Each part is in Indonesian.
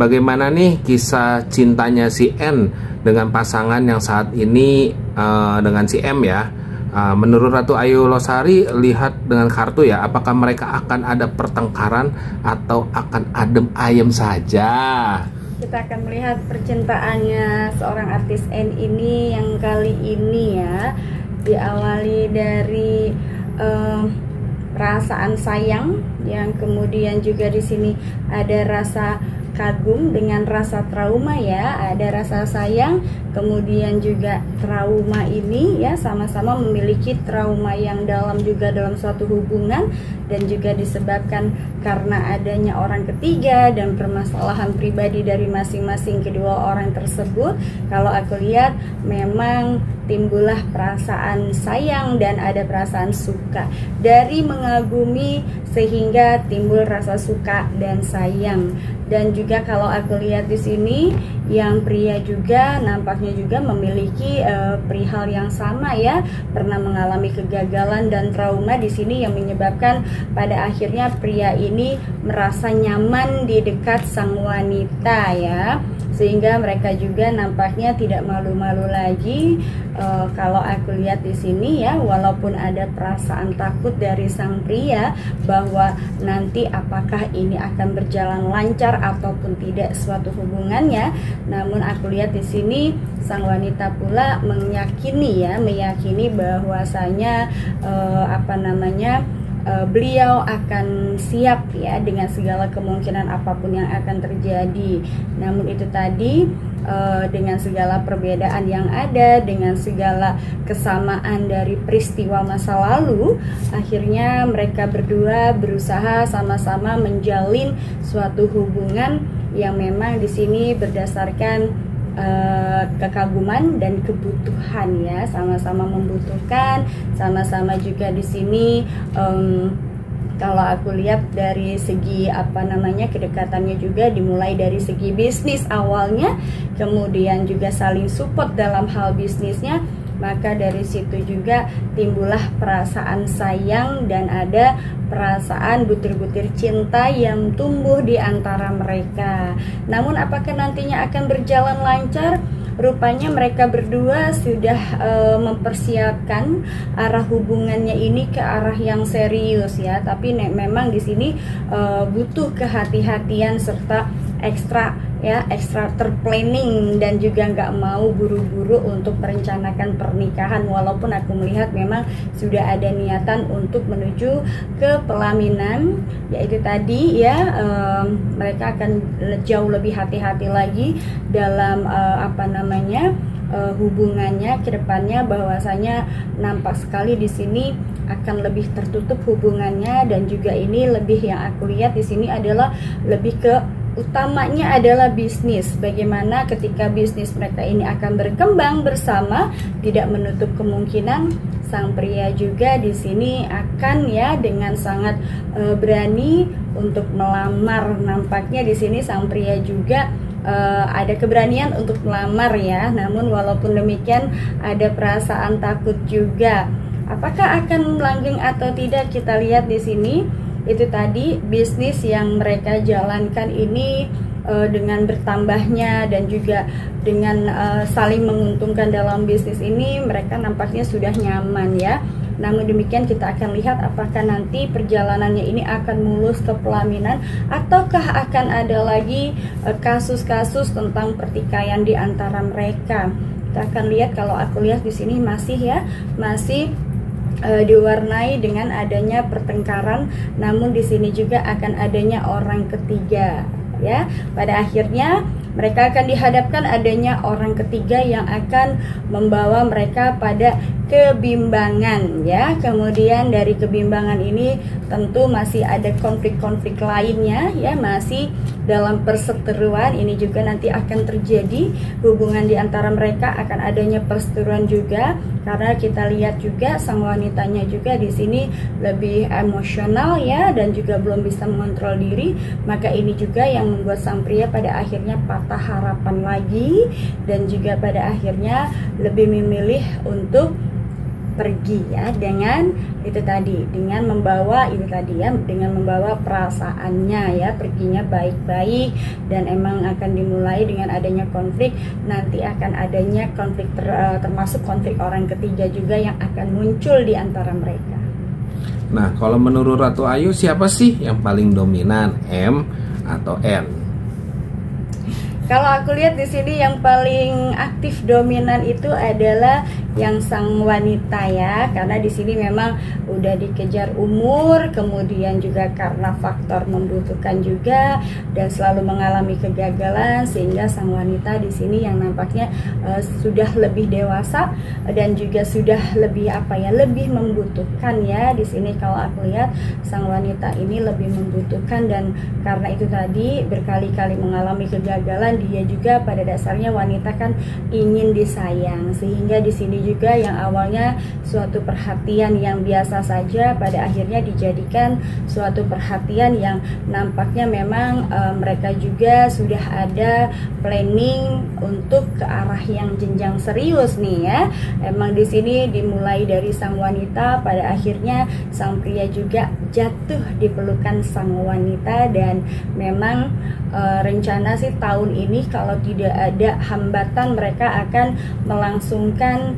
bagaimana nih kisah cintanya si N dengan pasangan yang saat ini dengan si M ya. Menurut Ratu Ayu Losari, lihat dengan kartu ya, apakah mereka akan ada pertengkaran atau akan adem ayem saja? Kita akan melihat percintaannya seorang artis N ini yang kali ini ya diawali dari perasaan sayang, yang kemudian juga di sini ada rasa kagum dengan rasa trauma ya, ada rasa sayang, kemudian juga trauma ini ya, sama-sama memiliki trauma yang dalam juga dalam suatu hubungan, dan juga disebabkan karena adanya orang ketiga dan permasalahan pribadi dari masing-masing kedua orang tersebut. Kalau aku lihat memang timbullah perasaan sayang dan ada perasaan suka, dari mengagumi sehingga timbul rasa suka dan sayang. Dan juga kalau aku lihat di sini yang pria juga nampaknya juga memiliki perihal yang sama ya, pernah mengalami kegagalan dan trauma di sini yang menyebabkan pada akhirnya pria ini merasa nyaman di dekat sang wanita ya, sehingga mereka juga nampaknya tidak malu-malu lagi. Kalau aku lihat di sini ya, walaupun ada perasaan takut dari sang pria bahwa nanti apakah ini akan berjalan lancar ataupun tidak suatu hubungannya, namun aku lihat di sini sang wanita pula meyakini bahwasanya beliau akan siap ya dengan segala kemungkinan apapun yang akan terjadi. Namun itu tadi, dengan segala perbedaan yang ada, dengan segala kesamaan dari peristiwa masa lalu, akhirnya mereka berdua berusaha sama-sama menjalin suatu hubungan yang memang di sini berdasarkan kekaguman dan kebutuhan ya, sama-sama membutuhkan, sama-sama juga di sini kalau aku lihat dari segi kedekatannya juga dimulai dari segi bisnis awalnya, kemudian juga saling support dalam hal bisnisnya, maka dari situ juga timbullah perasaan sayang dan ada perasaan butir-butir cinta yang tumbuh di antara mereka. Namun apakah nantinya akan berjalan lancar? Rupanya mereka berdua sudah mempersiapkan arah hubungannya ini ke arah yang serius ya, tapi memang di sini butuh kehati-hatian serta ekstra terplanning, dan juga nggak mau buru-buru untuk merencanakan pernikahan, walaupun aku melihat memang sudah ada niatan untuk menuju ke pelaminan, yaitu tadi ya, mereka akan jauh lebih hati-hati lagi dalam hubungannya ke depannya, bahwasanya nampak sekali di sini akan lebih tertutup hubungannya, dan juga ini lebih yang aku lihat di sini adalah lebih ke utamanya adalah bisnis. Bagaimana ketika bisnis mereka ini akan berkembang bersama, tidak menutup kemungkinan sang pria juga di sini akan ya dengan sangat berani untuk melamar. Nampaknya di sini sang pria juga ada keberanian untuk melamar ya. Namun walaupun demikian ada perasaan takut juga. Apakah akan melanggeng atau tidak, kita lihat di sini. Itu tadi bisnis yang mereka jalankan ini dengan bertambahnya dan juga dengan saling menguntungkan dalam bisnis ini, mereka nampaknya sudah nyaman ya. Namun demikian kita akan lihat apakah nanti perjalanannya ini akan mulus ke pelaminan, ataukah akan ada lagi kasus-kasus tentang pertikaian di antara mereka. Kita akan lihat. Kalau aku lihat di sini masih diwarnai dengan adanya pertengkaran, namun di sini juga akan adanya orang ketiga ya. Pada akhirnya mereka akan dihadapkan adanya orang ketiga yang akan membawa mereka pada kebimbangan ya. Kemudian dari kebimbangan ini tentu masih ada konflik-konflik lainnya ya, masih dalam perseteruan. Ini juga nanti akan terjadi hubungan di antara mereka, akan adanya perseteruan juga, karena kita lihat juga sang wanitanya juga di sini lebih emosional ya, dan juga belum bisa mengontrol diri. Maka ini juga yang membuat sang pria pada akhirnya patah harapan lagi, dan juga pada akhirnya lebih memilih untuk pergi ya, dengan itu tadi, dengan membawa itu tadi ya, dengan membawa perasaannya ya, perginya baik-baik, dan emang akan dimulai dengan adanya konflik. Nanti akan adanya konflik termasuk konflik orang ketiga juga yang akan muncul di antara mereka. Nah, kalau menurut Ratu Ayu, siapa sih yang paling dominan, M atau N? Kalau aku lihat di sini yang paling aktif dominan itu adalah yang sang wanita ya, karena di sini memang udah dikejar umur, kemudian juga karena faktor membutuhkan juga, dan selalu mengalami kegagalan, sehingga sang wanita di sini yang nampaknya sudah lebih dewasa dan juga sudah lebih lebih membutuhkan ya. Di sini kalau aku lihat sang wanita ini lebih membutuhkan, dan karena itu tadi berkali-kali mengalami kegagalan, dia juga pada dasarnya wanita kan ingin disayang, sehingga di sini juga yang awalnya suatu perhatian yang biasa saja pada akhirnya dijadikan suatu perhatian yang nampaknya memang mereka juga sudah ada planning untuk ke arah yang jenjang serius nih ya. Emang di sini dimulai dari sang wanita, pada akhirnya sang pria juga jatuh di pelukan sang wanita, dan memang rencana sih tahun ini kalau tidak ada hambatan mereka akan melangsungkan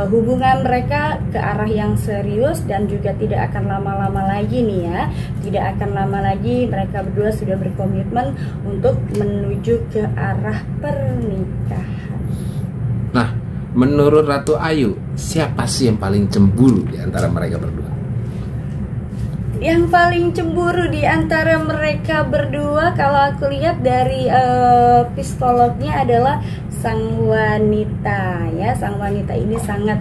hubungan mereka ke arah yang serius, dan juga tidak akan lama-lama lagi nih ya, tidak akan lama lagi mereka berdua sudah berkomitmen untuk menuju ke arah pernikahan. Nah, menurut Ratu Ayu, siapa sih yang paling cemburu di antara mereka berdua? Yang paling cemburu di antara mereka berdua, kalau aku lihat dari psikolognya adalah sang wanita ya. Sang wanita ini sangat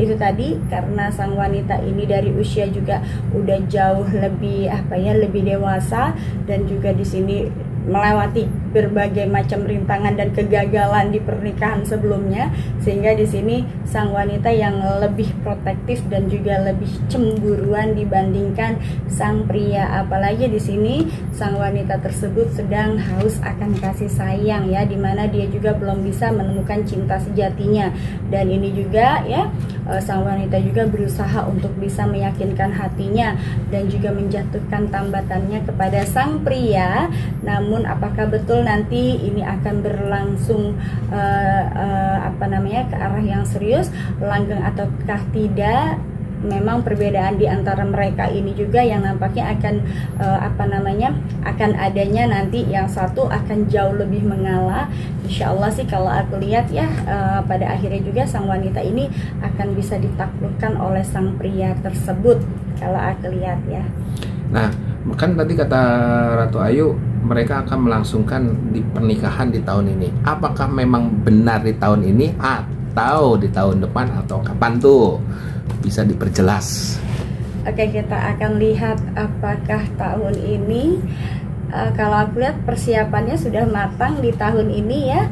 itu tadi, karena sang wanita ini dari usia juga udah jauh lebih lebih dewasa, dan juga di sini melewati berbagai macam rintangan dan kegagalan di pernikahan sebelumnya, sehingga di sini sang wanita yang lebih protektif dan juga lebih cemburuan dibandingkan sang pria. Apalagi di sini sang wanita tersebut sedang haus akan kasih sayang ya, dimana dia juga belum bisa menemukan cinta sejatinya, dan ini juga ya sang wanita juga berusaha untuk bisa meyakinkan hatinya dan juga menjatuhkan tambatannya kepada sang pria. Namun apakah betul nanti ini akan berlangsung ke arah yang serius, langgeng ataukah tidak? Memang perbedaan di antara mereka ini juga yang nampaknya akan akan adanya nanti yang satu akan jauh lebih mengalah. Insya Allah sih kalau aku lihat ya, pada akhirnya juga sang wanita ini akan bisa ditaklukkan oleh sang pria tersebut kalau aku lihat ya. Nah, kan tadi kata Ratu Ayu mereka akan melangsungkan di pernikahan di tahun ini. Apakah memang benar di tahun ini atau di tahun depan atau kapan tuh? Bisa diperjelas. Oke, kita akan lihat apakah tahun ini. Kalau aku lihat persiapannya sudah matang di tahun ini ya,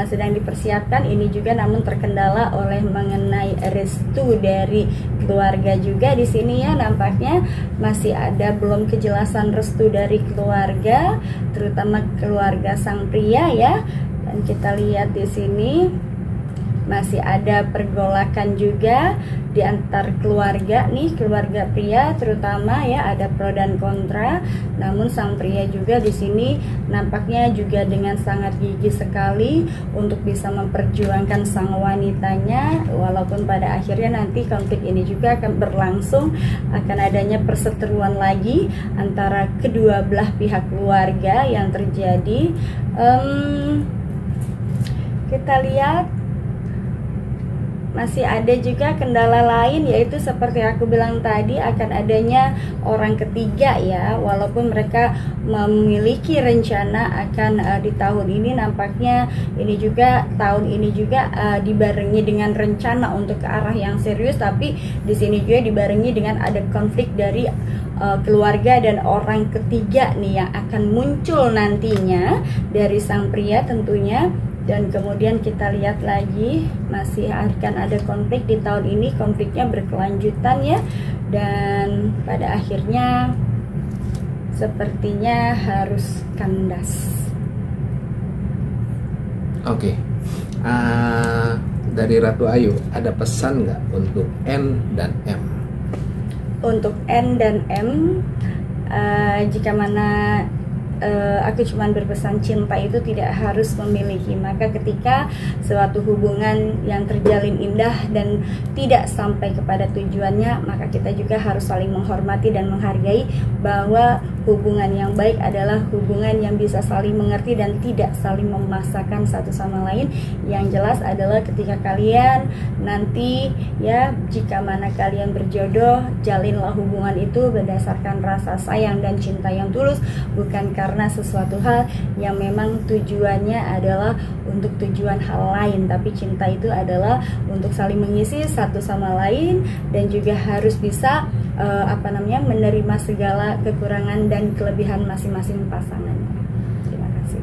sedang dipersiapkan. Ini juga namun terkendala oleh mengenai restu dari keluarga juga di sini ya. Nampaknya masih ada belum kejelasan restu dari keluarga, terutama keluarga sang pria ya. Dan kita lihat di sini masih ada pergolakan juga di antar keluarga nih, keluarga pria terutama ya, ada pro dan kontra. Namun sang pria juga di sini nampaknya juga dengan sangat gigih sekali untuk bisa memperjuangkan sang wanitanya, walaupun pada akhirnya nanti konflik ini juga akan berlangsung, akan adanya perseteruan lagi antara kedua belah pihak keluarga yang terjadi. Kita lihat masih ada juga kendala lain, yaitu seperti aku bilang tadi akan adanya orang ketiga ya. Walaupun mereka memiliki rencana akan di tahun ini, nampaknya ini juga tahun ini juga dibarengi dengan rencana untuk ke arah yang serius, tapi di sini juga dibarengi dengan ada konflik dari keluarga dan orang ketiga nih yang akan muncul nantinya dari sang pria tentunya. Dan kemudian kita lihat lagi masih akan ada konflik di tahun ini, konfliknya berkelanjutan ya, dan pada akhirnya sepertinya harus kandas. Oke. dari Ratu Ayu, ada pesan nggak untuk N dan M? Untuk N dan M, jika mana aku cuma berpesan cinta itu tidak harus memiliki, maka ketika suatu hubungan yang terjalin indah dan tidak sampai kepada tujuannya, maka kita juga harus saling menghormati dan menghargai bahwa hubungan yang baik adalah hubungan yang bisa saling mengerti dan tidak saling memaksakan satu sama lain. Yang jelas adalah ketika kalian nanti ya, jika mana kalian berjodoh, jalinlah hubungan itu berdasarkan rasa sayang dan cinta yang tulus, bukan karena sesuatu hal yang memang tujuannya adalah untuk tujuan hal lain, tapi cinta itu adalah untuk saling mengisi satu sama lain dan juga harus bisa menerima segala kekurangan dan kelebihan masing-masing pasangannya. Terima kasih.